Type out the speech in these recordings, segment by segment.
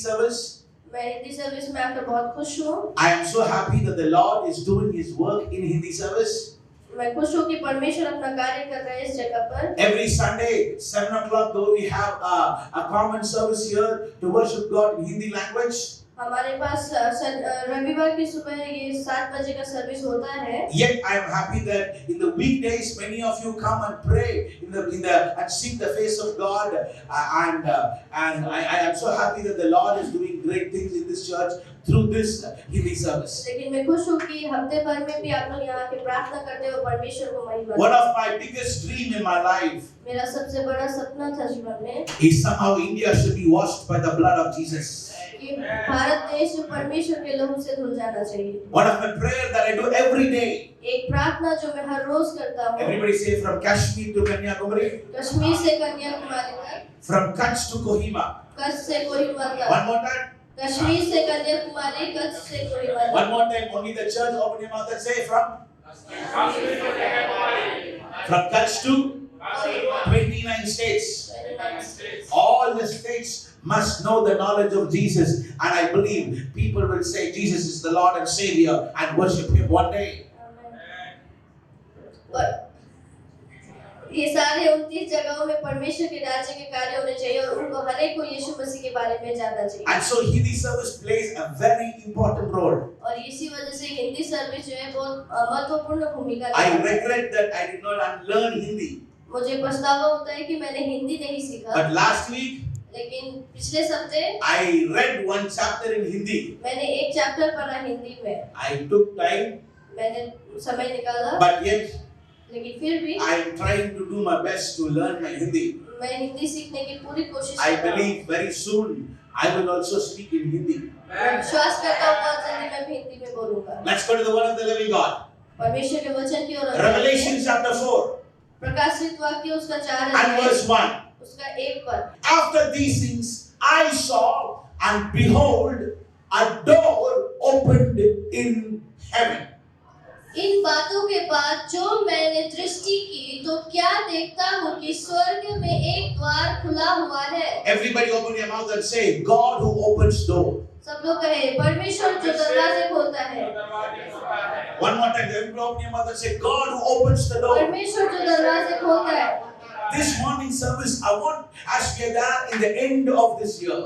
service. मैं Hindi service में आकर बहुत खुश हूँ। I am so happy that the Lord is doing His work in Hindi service. मैं खुश हूँ कि परमेश्वर अपना कार्य कर रहे हैं इस जगह पर। Every Sunday, 7 o'clock, though we have a common service here to worship God in Hindi language. हमारे पास रविवार की सुबह ये 7 बजे का सर्विस होता है। Yet I am happy that in the weekdays many of you come and pray and seek the face of God, and I am so happy that the Lord is doing great things in this church through this Hindi service. लेकिन मैं खुश हूँ कि हफ्ते भर में भी आप लोग यहाँ के प्रार्थना करते हो परमेश्वर को महिमा। One of my biggest dream in my life मेरा सबसे बड़ा सपना था जीवन में is somehow India should be washed by the blood of Jesus. कि भारत देश परमेश्वर के लहू से धुल जाना चाहिए। One of my prayer that I do every day. एक प्रार्थना जो मैं हर रोज करता हूँ। Everybody say from Kashmir to Kanyakumari. Kashmir से कन्याकुमारी तक। From Kutch to Kohima. Kutch से कोहिमा तक। One more time. कश्मीर से कन्याकुमारी, कच्छ से कोहिमा तक। One more time. Only the church open your mouth and say from Kutch to 29 states. All the states must know the knowledge of Jesus, and I believe people will say Jesus is the Lord and Savior and worship Him one day. ये सारे 29 जगहों में परमेश्वर के राज्य के कार्य होने चाहिए और उनको हर एक को यीशु मसीह के बारे में जानना चाहिए। And so Hindi service plays a very important role. और इसी वजह से हिंदी सर्विस जो है बहुत महत्वपूर्ण भूमिका I regret that I did not learn Hindi. मुझे पछतावा होता है कि मैंने हिंदी नहीं सीखा। But last week लेकिन पिछले हफ्ते I read one chapter in Hindi. मैंने एक चैप्टर पढ़ा हिंदी में। I took time. मैंने समय निकाला। But yet लेकिन फिर भी I am trying to do my best to learn my Hindi. मैं हिंदी सीखने की पूरी कोशिश I कर रहा हूँ। believe very soon I will also speak in Hindi. मैं विश्वास करता हूँ बहुत जल्दी मैं भी हिंदी में बोलूँगा। Let's go to the word of the living God. परमेश्वर के वचन की ओर। Revelation chapter 4 प्रकाशित वाक्य उसका 4 and verse 1. उसका 1 पद। After these things I saw, and behold, a door opened in heaven. इन बातों के बाद जो मैंने दृष्टि की तो क्या देखता हूँ कि स्वर्ग में एक द्वार खुला हुआ है। Everybody open your mouth and say, God who opens door. सब लोग कहे परमेश्वर जो दरवाजे खोलता है। One more time, everybody open your mouth and say, God who opens the door. परमेश्वर जो दरवाजे खोलता है। This morning service, I want, as we are there in the end of this year,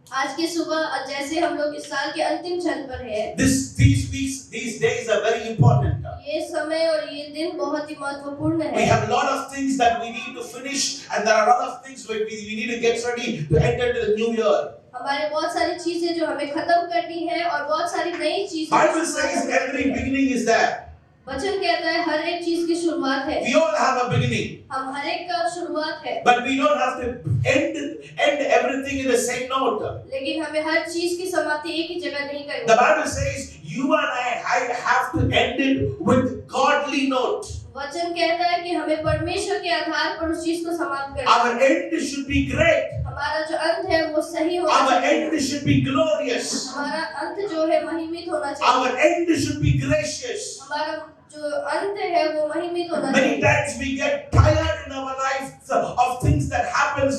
आज की सुबह जैसे हम लोग इस साल के अंतिम क्षण पर हैं। these weeks, these days are very important. ये समय और ये दिन बहुत ही महत्वपूर्ण है। We have a lot of things that we need to finish, and there are a lot of things we need to get ready to enter to the new year. हमारे बहुत सारी चीजें जो हमें खत्म करनी है और बहुत सारी नई चीजें। Bible says every beginning is there. वचन कहता है हर एक चीज की शुरुआत है। We all have a beginning. हम हर एक का शुरुआत है। But we don't have to end everything in the same note. लेकिन हमें हर चीज की समाप्ति एक ही जगह नहीं करनी। The Bible says you and I have to end it with godly note. वचन कहता है कि हमें परमेश्वर के आधार पर उस चीज को समाप्त करना है। Our end should be great. हमारा जो अंत है वो सही होना Our चाहिए। end should be glorious. हमारा अंत जो है महिमित होना चाहिए। Our end should be gracious. हमारा जो अंत है वो महिमित होना Many चाहिए। times we get tired in our life of things that happens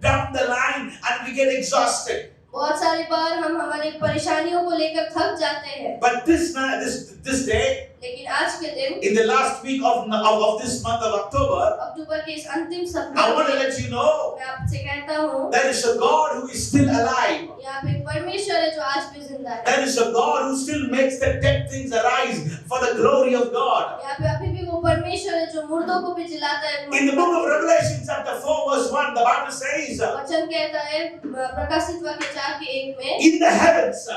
down the line, and we get exhausted. बहुत सारी बार हम हमारी परेशानियों को लेकर थक जाते हैं। But this day, लेकिन आज के दिन in the last week of this month of October, अक्टूबर के इस अंतिम I सप्ताह want to में let you know मैं आपसे कहता हूँ there is a God who is still alive. यहाँ पे एक परमेश्वर है जो आज भी जिंदा है। There is a God who still makes the dead things arise for the glory of God. यहाँ पे अभी भी वो परमेश्वर है जो मुर्दों को भी जिलाता है। In the book of Revelation chapter 4 verse 1, the Bible says, वचन कहता है प्रकाशित वाक्य 4 के 1 में in the heavens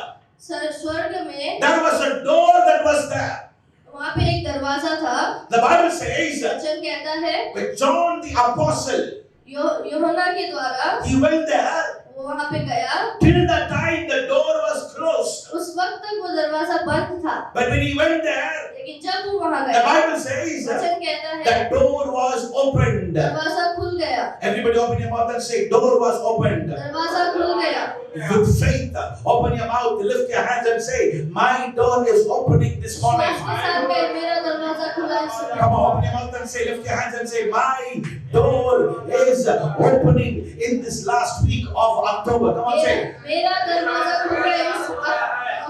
स्वर्ग में there was a door that was there. वहाँ पे एक दरवाजा था। The Bible says वचन कहता है with John the apostle, यूहन्ना के द्वारा he went there. वो वहाँ पे गया। Till that time the door was closed. उस वक्त तक वो दरवाजा बंद था। But when he went there, लेकिन जब वो वहाँ the गया Bible says वचन कहता है the door was opened. दरवाजा खुल गया। Everybody open your mouth and say, door was opened. दरवाजा खुल गया। With faith, open your mouth, lift your hands and say, my door is opening this morning. विश्वास के साथ कहे मेरा दरवाजा खुला है। Come on, open your mouth and say, lift your hands and say, my door is opening in this last week of October. Come on, say it. मेरा दरवाजा खुल रहा है इस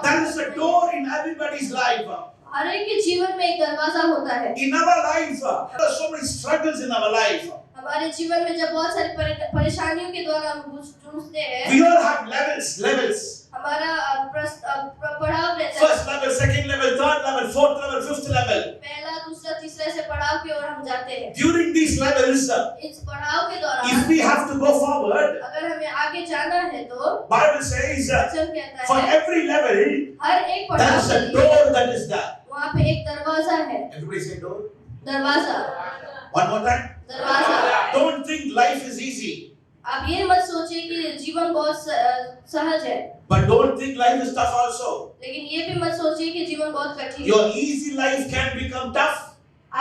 There is a door in everybody's life. हर एक के जीवन में एक दरवाजा होता है। In our life, there are so many struggles in our life. हमारे जीवन में जब बहुत सारी परेशानियों के द्वारा हम जूझते हैं, We all have levels. हमारा पड़ाव रहता है। First level, second level, third level, fourth level, fifth level. पहला, दूसरा, तीसरा से पड़ाव की ओर हम जाते हैं। During these levels, इस पड़ाव के दौरान if we have to go forward, अगर हमें आगे जाना है तो Bible says, वचन कहता for है every level, हर एक there पड़ाव is के a लिए door that is there. वहाँ पे एक दरवाजा है। Everybody say door. दरवाजा, One more time. दरवाजा। Don't think life is easy. आप ये मत सोचिए कि जीवन बहुत सहज है, But don't think life is tough also. लेकिन ये भी मत सोचिए कि जीवन बहुत कठिन है। Your easy life can become tough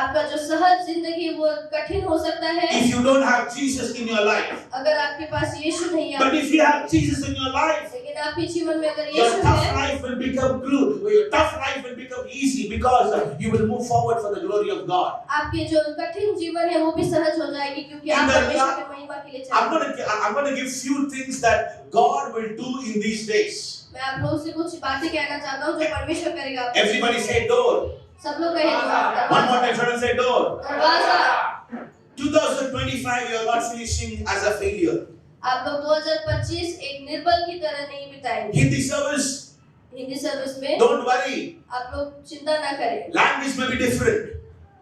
आपका जो सहज जिंदगी वो कठिन हो सकता है if you don't have Jesus in your life. अगर आपके पास यीशु नहीं है। But if you have Jesus in your life, लेकिन आपके जीवन में अगर your यीशु tough है, life will become good. Your tough life will become easy because you will move forward for the glory of God. आपके जो कठिन जीवन है वो भी सहज हो जाएगी क्योंकि आप परमेश्वर की महिमा के लिए चलेंगे। I'm going to give few things that God will do in these days. मैं आप लोगों से कुछ बातें कहना चाहता हूँ जो परमेश्वर करेगा। Everybody say door. सब लोग कहेंगे One more time, children, say door. दरवाजा। 2025, you are not finishing as a failure. आप लोग 2025 एक निर्बल की तरह नहीं बिताएंगे। Hindi service, हिंदी सर्विस में don't worry. आप लोग चिंता ना करें। Language may be different.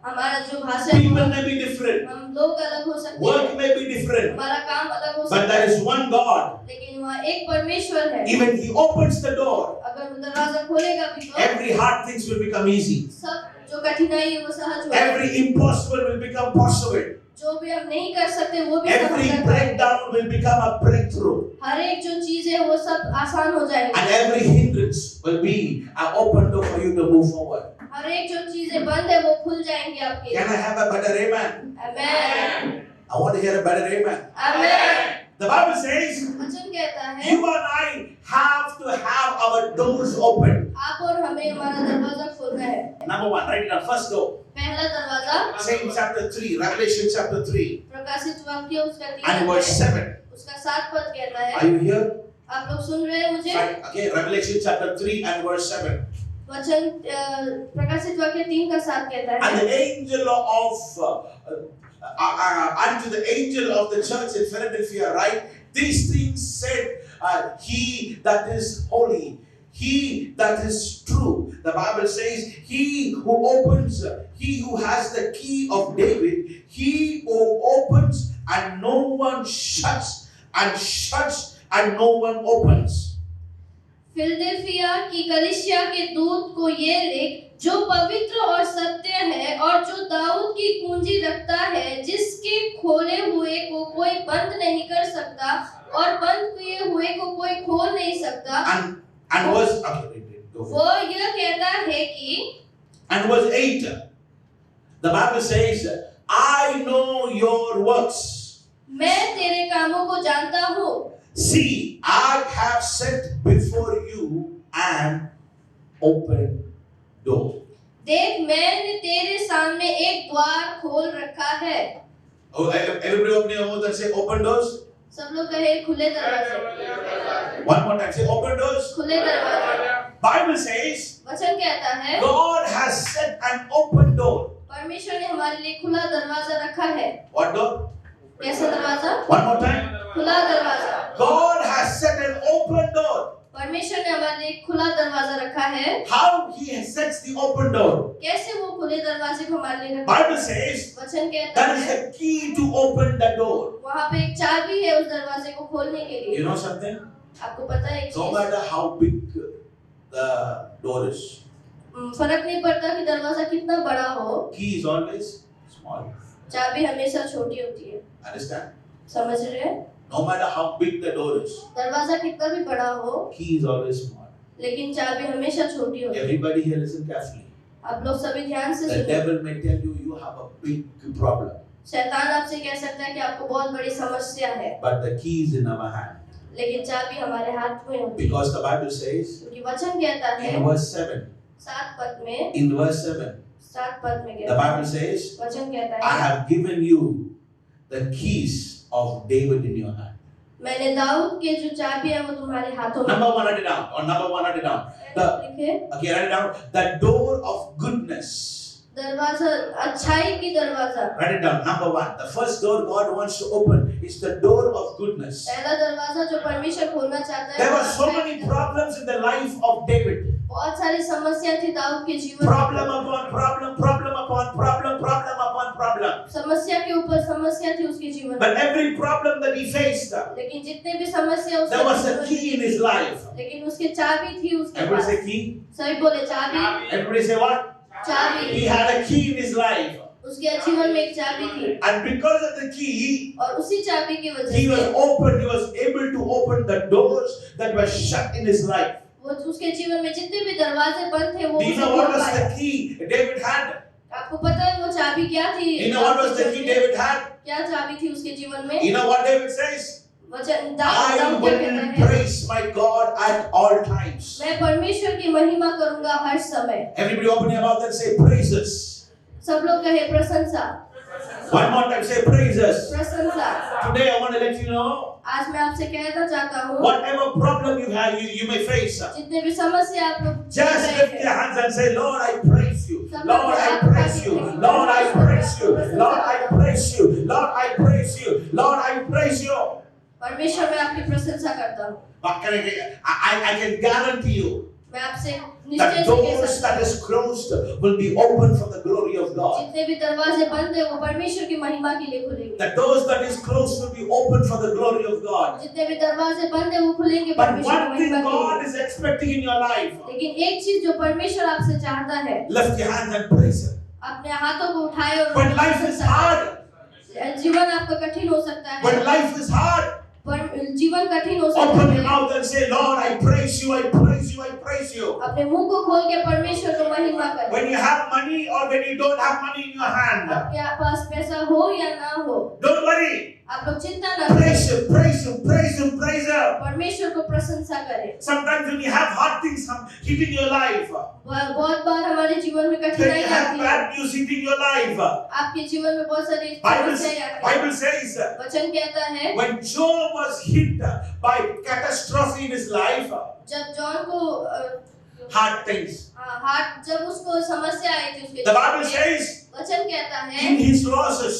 हमारा जो भाषा है People may be different. हम लोग अलग हो सकते Work हैं, may be different. हमारा काम अलग हो But सकता there है, is one God. लेकिन वहाँ एक परमेश्वर है। Even He opens the door. अगर वो दरवाजा खोलेगा भी तो Every hard things will become easy. सब जो कठिनाई है वो सहज हो जाएगी। Every impossible will become possible. जो भी हम नहीं कर सकते वो भी सब हम Every कर पाएंगे। breakdown will become a breakthrough. हर एक जो चीज है वो सब आसान हो जाएगी। And every hindrance will be an open door for you to move forward. हर एक जो चीजें बंद है वो खुल जाएंगी आपके। Can I have a better amen? Amen. I want to hear a better amen. Amen. The Bible says, वचन कहता है you and I have to have our doors open. आप और हमें हमारा दरवाजा खोलना है। Number one, write it down. First door. पहला दरवाजा Same chapter 3, Revelation chapter 3 प्रकाशित वाक्य उसका and verse 7. उसका 7 पद कहता है। Are you here? आप लोग सुन रहे हैं मुझे? Right. Okay, Revelation chapter 3 and verse 7. वचन प्रकाशित वाक्य 3 का 7 कहता है। And the angel of unto the angel of the church in Philadelphia, right? These things said, he that is holy, he that is true. The Bible says, he who opens, he who has the key of David, he who opens and no one shuts, and shuts and no one opens. Philadelphia की कलीसिया के दूत को ये लिख, जो पवित्र और सत्य है और जो दाऊद की कुंजी रखता है, जिसके खोले हुए को कोई बंद नहीं कर सकता और बंद किए हुए को कोई खोल नहीं सकता। And verse, okay, go ahead. वो यह कहता है कि And verse 8, the Bible says, I know your works. मैं तेरे कामों को जानता हूँ। See, I have set before you an open door. देख, मैंने तेरे सामने एक द्वार खोल रखा है। Oh, everybody open your mouth and say open doors. सब लोग कहे खुले दरवाजे। One more time, say open doors. खुले दरवाजे। Bible says, वचन कहता है God has set an open door. परमेश्वर ने हमारे लिए खुला दरवाजा रखा है। What door? कैसा दरवाजा? One more time. खुला दरवाजा। God has set an open door. परमेश्वर ने हमारे लिए खुला दरवाजा रखा है। How He sets the open door? कैसे वो खुले दरवाजे को हमारे लिए रखा? Bible says, वचन कहता that is है the key to open the door. वहाँ पे एक चाबी है उस दरवाजे को खोलने के लिए। You know something? आपको पता है एक No चीज? matter how big the door is, फर्क नहीं पड़ता कि दरवाजा कितना बड़ा हो, key is always small. चाबी हमेशा छोटी होती है। Understand? समझ रहे हैं? No matter how big the door is, दरवाजा कितना भी बड़ा हो, key is always small. लेकिन चाबी हमेशा छोटी होती है। Everybody here listen carefully. आप लोग सभी ध्यान से The सुनिए। devil may tell you you have a big problem, शैतान आपसे कह सकता है कि आपको बहुत बड़ी समस्या है, but the key is in our hand. लेकिन चाबी हमारे हाथ में होती है। Because the Bible says क्योंकि वचन कहता है in verse 7, 7 पद में, in verse 7, 7 पद में the कहता है, Bible says, वचन कहता I है have given you the keys of David in your hand. मैंने दाऊद के जो चाबी है वो तुम्हारे हाथों में Number one, write it down. Or number one, write it down. लिखे। Okay, write it down. The door of goodness. दरवाजा, अच्छाई की दरवाजा। Write it down. Number one. The first door God wants to open is the door of goodness. पहला दरवाजा जो परमेश्वर खोलना चाहता है। There were so many problems in the life of David. बहुत सारी समस्या थी दाऊद के जीवन में। Problem upon problem, problem upon problem, problem upon problem. समस्या के ऊपर समस्या थी उसके जीवन में। But every problem that he faced, लेकिन जितने भी समस्या उसके there was a जीवन key में in his life. लेकिन उसके चाबी थी उसके Everybody पास। say key. सभी बोले चाबी। Everybody say what? चाबी। He had a key in his life. उसके जीवन में एक चाबी थी। And because of the key, और उसी चाबी की वजह he was से open. He was able to open the doors that were shut in his life. वो उसके जीवन में जितने भी दरवाजे बंद थे वो Do you know what was the key David had? आपको पता है वो चाबी क्या थी? You know what was the key David had? क्या चाबी थी उसके जीवन में? You know what David says? वचन I दाऊद will क्या कहता है? praise my God at all times. मैं परमेश्वर की महिमा करूंगा हर समय। Everybody open your mouth and say praises. सब लोग कहे प्रशंसा। One more time, say praises. प्रशंसा। Today I want to let you know, आज मैं आपसे कहना चाहता हूँ whatever problem you have, you may face. जितने भी समस्या आप लोग Just lift your hands and say, Lord, I praise you. Lord, I praise you. Lord, I praise you. Lord, I praise you. Lord, I praise you. Lord, I praise you. परमेश्वर मैं आपकी प्रशंसा करता हूँ। I can guarantee you मैं आपसे the निश्चय से कह doors सकता that हूँ is closed will be open for the glory of God. जितने भी दरवाजे बंद है वो परमेश्वर की महिमा के लिए खुलेंगे। The doors that is closed will be open for the glory of God. जितने भी दरवाजे बंद है वो खुलेंगे But परमेश्वर की one thing महिमा के God लिए। is expecting in your life, लेकिन एक चीज जो परमेश्वर आपसे चाहता है lift your hands and praise Him. अपने हाथों को उठाए और When life is hard, जीवन आपका कठिन हो सकता when है life is hard, पर जीवन कठिन हो सकता open your है mouth and say, Lord, I praise you, I praise you, I praise you. अपने मुंह को खोल के परमेश्वर को महिमा करें। When you have money or when you don't have money in your hand, आपके पास पैसा हो या ना हो don't worry. आप लोग चिंता ना करें। Praise Him, praise Him, praise Him, praise Him. परमेश्वर को प्रशंसा करें। Sometimes when you have hard things hitting your life, बहुत बार हमारे जीवन में when कठिनाई you have आती है bad news hitting your life, आपके जीवन में बहुत सारी Bible समस्याएं आती हैं। Bible says वचन कहता है when Job was hit by catastrophe in his life, जब जॉन को hard things. हार्ट जब उसको समस्या आई थी उसके The Bible जीवन में, says वचन कहता है in his losses,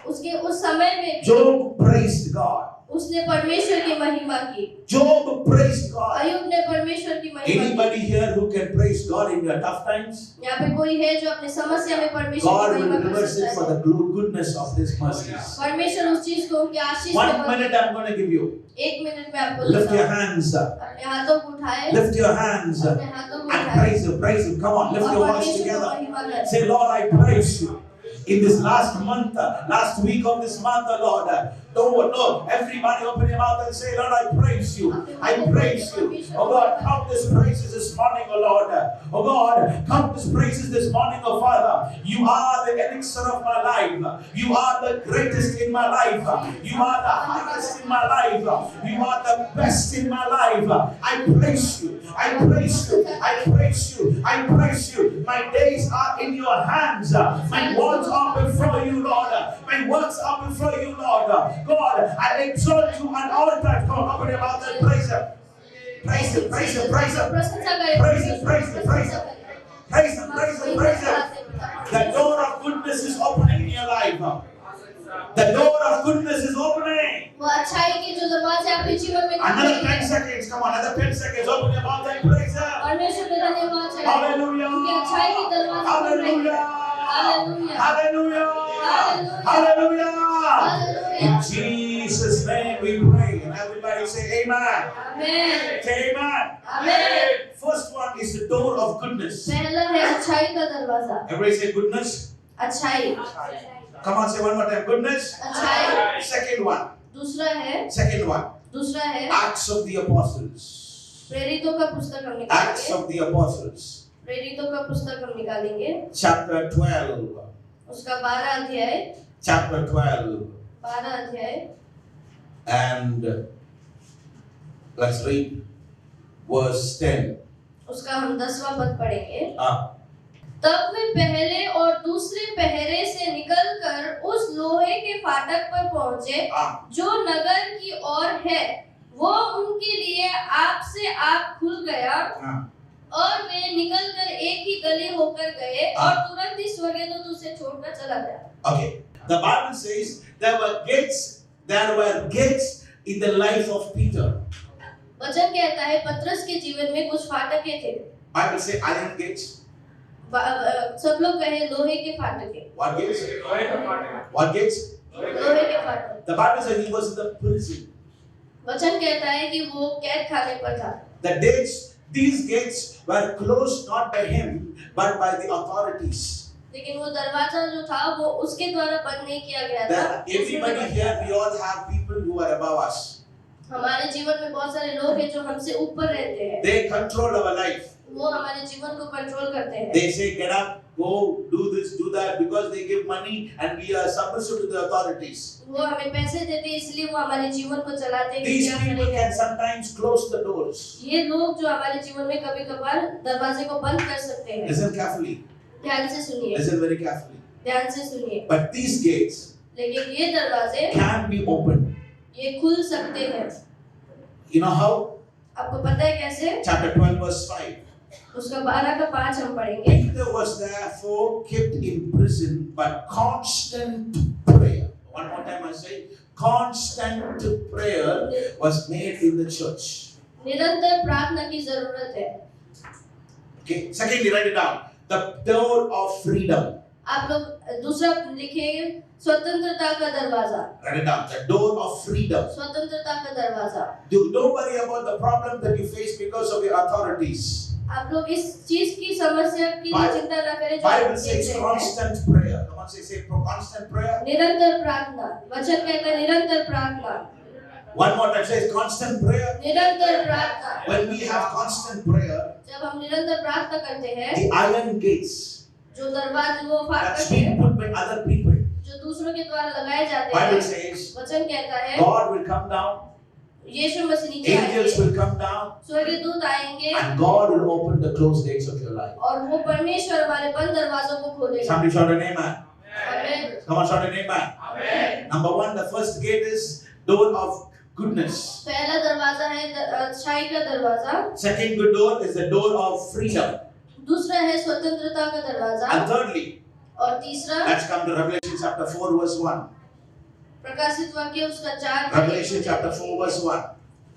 उसके उस समय में भी Job praised God. उसने परमेश्वर की महिमा की। Job praised God. अय्यूब ने परमेश्वर की महिमा की। Anybody here who can praise God in your tough times? यहाँ पे कोई है जो अपने समस्या में परमेश्वर God की will महिमा कर reverse it सकता for है। the goodness of His mercies. परमेश्वर उस चीज को उनके आशीष 1 में minute I'm going to give you. एक मिनट में आपको Lift देता your हूँ। hands up. अपने हाथों को उठाए Lift your hands up अपने हाथों को and उठाए praise Him. Praise Him. Come on, lift और your voice परमेश्वर को together. महिमा करें। Say, Lord, I praise you. In this last month, last week of this month, Lord, no, everybody open your mouth and say, Lord, I praise you. I praise you. Oh God, countless praises this morning, oh Lord. Oh God, countless praises this morning, oh Father. You are the elixir of my life. You are the greatest in my life. You are the highest in my life. You are the best in my life. I praise you. I praise you. I praise you. I praise you. My days are in your hands. My words are before you, Lord. My works are before you, Lord. God, I exalt you at all times. Come on, open your mouth and praise Him. Praise Him, praise Him, praise Him. प्रशंसा करें। Praise Him, praise Him, praise Him. Praise Him, praise Him, praise Him. The door of goodness is opening in your life. The door of goodness is opening. वो अच्छाई के जो दरवाजे आपके जीवन में Another खुलेंगे। 10 seconds. Come on, another 10 seconds. Open your mouth and praise Him. परमेश्वर का धन्यवाद चढ़ाएं। Hallelujah. उनकी अच्छाई के दरवाजे Hallelujah. Hallelujah. Hallelujah. Hallelujah. Hallelujah. Hallelujah. In Jesus' name we pray. And everybody say amen. Amen. Say amen. Amen. First one is the door of goodness. पहला है अच्छाई का दरवाजा। Everybody say goodness. अच्छाई। Come on, say one more time. Goodness. अच्छाई। Second one. दूसरा है। Second one. दूसरा है। Acts of the Apostles. प्रेरितों का पुस्तक हम Acts निकालेंगे। of the Apostles. प्रेरितों का पुस्तक हम निकालेंगे। Chapter 12. उसका 12 अध्याय। Chapter 12. 12 अध्याय। And let's read verse 10. उसका हम 10वां पद पढ़ेंगे। Ah. तब वे पहले और दूसरे पहरे से निकलकर उस लोहे के फाटक पर पहुंचे Ah, जो नगर की ओर है, वो उनके लिए आपसे आप खुल गया ah. और वे निकलकर एक ही गली होकर गए और तुरंत ही स्वर्गदूत उसे छोड़कर चला गया। Okay. The Bible says there were gates in the life of Peter. वचन कहता है पतरस के जीवन में कुछ फाटकें थे। Bible say iron gates. सब लोग कहे लोहे के फाटकें। What gates? What gates? लोहे के फाटक। The Bible says he was in the prison. वचन कहता है कि वो कैद खाने पर था। These gates were closed not by him but by the authorities. लेकिन वो दरवाजा जो था वो उसके द्वारा बंद नहीं किया गया था। Everybody here, we all have people who are above us. हमारे जीवन में बहुत सारे लोग हैं जो हमसे ऊपर रहते हैं। They control our life. वो हमारे जीवन को कंट्रोल करते हैं। They say get up, go, do this, do that, because they give money and we are submissive to the authorities. वो हमें पैसे देते हैं इसलिए वो हमारे जीवन को चलाते हैं। These people can sometimes close the doors. ये लोग जो हमारे जीवन में कभी-कभार दरवाजे को बंद कर सकते हैं। Listen carefully. ध्यान से सुनिए। Listen very carefully. ध्यान से सुनिए। But these gates लेकिन ये दरवाजे can be opened. ये खुल सकते हैं। You know how? आपको पता है कैसे? Chapter 12 verse 5. उसका 12 का 5 हम पढ़ेंगे। Peter was therefore kept in prison, but constant prayer. One more time I say, constant prayer was made in the church. निरंतर प्रार्थना की जरूरत है। Okay. Secondly, write it down. The door of freedom. आप लोग दूसरा लिखेंगे स्वतंत्रता का दरवाजा। Write it down. The door of freedom. स्वतंत्रता का दरवाजा। Don't worry about the problem that you face because of your authorities. आप लोग इस चीज की समस्या की चिंता न करें जो Bible says constant prayer. Come on, say constant prayer. निरंतर प्रार्थना। वचन कहता है निरंतर प्रार्थना। One more time, say constant prayer. निरंतर प्रार्थना। When we have constant prayer, जब हम निरंतर प्रार्थना करते हैं, the iron gates जो दरवाजे वो that's फाटक been हैं, put by other people. जो दूसरों के द्वारा लगाए जाते Bible हैं, says वचन कहता है, God will come down, यीशु मसीह नीचे angels आएंगे, will come down, स्वर्गदूत आएंगे, and God will open the closed gates of your life. और वो परमेश्वर हमारे बंद दरवाजों को खोलेगा। Somebody shout an amen. आमीन। Come on, shout an amen. आमीन। Number one, the first gate is door of goodness. पहला दरवाजा है अच्छाई का दरवाजा। Second good door is the door of freedom. दूसरा है स्वतंत्रता का दरवाजा। And thirdly, और तीसरा let's come to Revelation chapter 4 verse 1. प्रकाशित वाक्य उसका 4 का Revelation chapter 4 verse 1.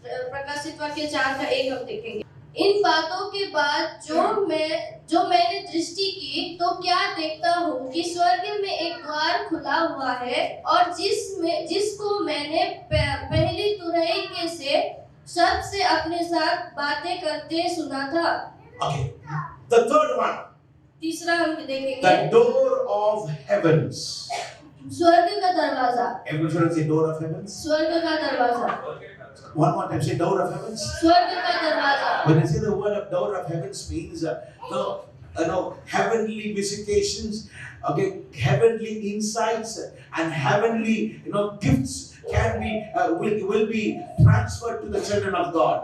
प्रकाशित वाक्य 4 का 1 हम देखेंगे। इन बातों के बाद जो मैंने दृष्टि की तो क्या देखता हूँ कि स्वर्ग में एक द्वार खुला हुआ है और जिसको मैंने पहली तुरही के से सबसे अपने साथ बातें करते सुना था। Okay. The third one, तीसरा हम देखेंगे the door of heavens. स्वर्ग का दरवाजा। Everyone should say door of heavens. स्वर्ग का दरवाजा। One more time, say door of heavens. स्वर्ग का दरवाजा। When I say the word of door of heavens means heavenly visitations, okay, heavenly insights and heavenly gifts can be will be transferred to the children of God.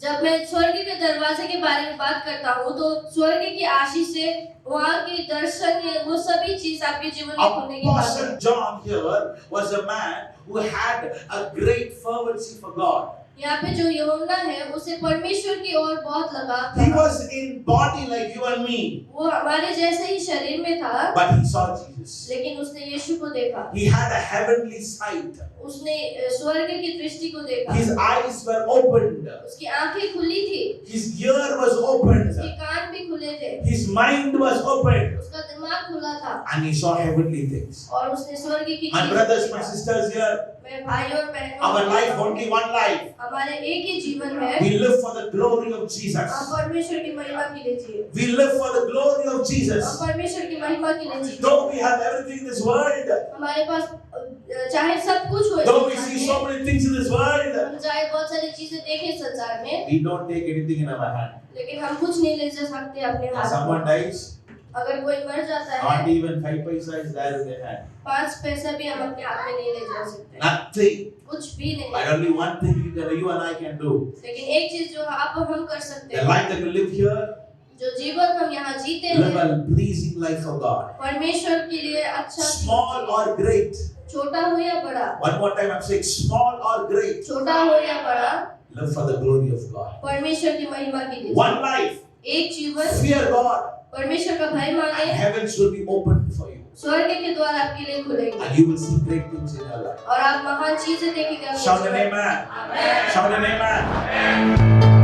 जब मैं स्वर्ग के दरवाजे के बारे में बात करता हूँ तो स्वर्ग की आशीष से वहाँ के दर्शन वो सभी चीज आपके जीवन में होने की बात है। Apostle John here was a man who had a great fervency for God. यहाँ पे जो यूहन्ना है उसे परमेश्वर की ओर बहुत लगाव था। He was in body like you and me. वो हमारे जैसे ही शरीर में था। But he saw Jesus. लेकिन उसने यीशु को देखा। He had a heavenly sight. उसने स्वर्ग की दृष्टि को देखा। His eyes were opened. उसकी आंखें खुली थी। His ear was opened. उसके कान भी खुले थे। His mind was opened. उसका दिमाग खुला था। And he saw heavenly things. और उसने स्वर्ग की My brothers, my sisters here, मेरे भाइयों और बहनों, our life only one life. हमारे एक ही जीवन है। We live for the glory of Jesus. आप परमेश्वर की महिमा के लिए जिए। We live for the glory of Jesus. आप परमेश्वर की महिमा के लिए जिए। Though we have everything in this world, हमारे पास चाहे सब कुछ हो, though we see so many things in this world, हम चाहे बहुत सारी चीजें देखें संसार में, we don't take anything in our hand. लेकिन हम कुछ नहीं ले जा सकते अपने If हाथ someone में। dies, अगर कोई मर जाता not है, even 5 paisa is there in their hand. 5 पैसा भी हम अपने हाथ में नहीं ले जा सकते। Nothing. कुछ भी नहीं। But only one thing you and I can do. लेकिन एक चीज जो आप और हम कर सकते The हैं, life that we live here, जो जीवन हम यहाँ जीते live हैं, a pleasing life for God. परमेश्वर के लिए अच्छा Small or great, छोटा हो या बड़ा, One more time I'm saying small or great. छोटा हो या बड़ा, Live for the glory of God. परमेश्वर की महिमा के लिए। One life. एक जीवन, Fear God. परमेश्वर का भय And माने, heavens will be opened for you. स्वर्ग के द्वार आपके लिए खुलेंगे And you will see great things in your life. और आप महान चीजें देखेंगे अपने Shout an जीवन में। amen. Amen. Shout an amen.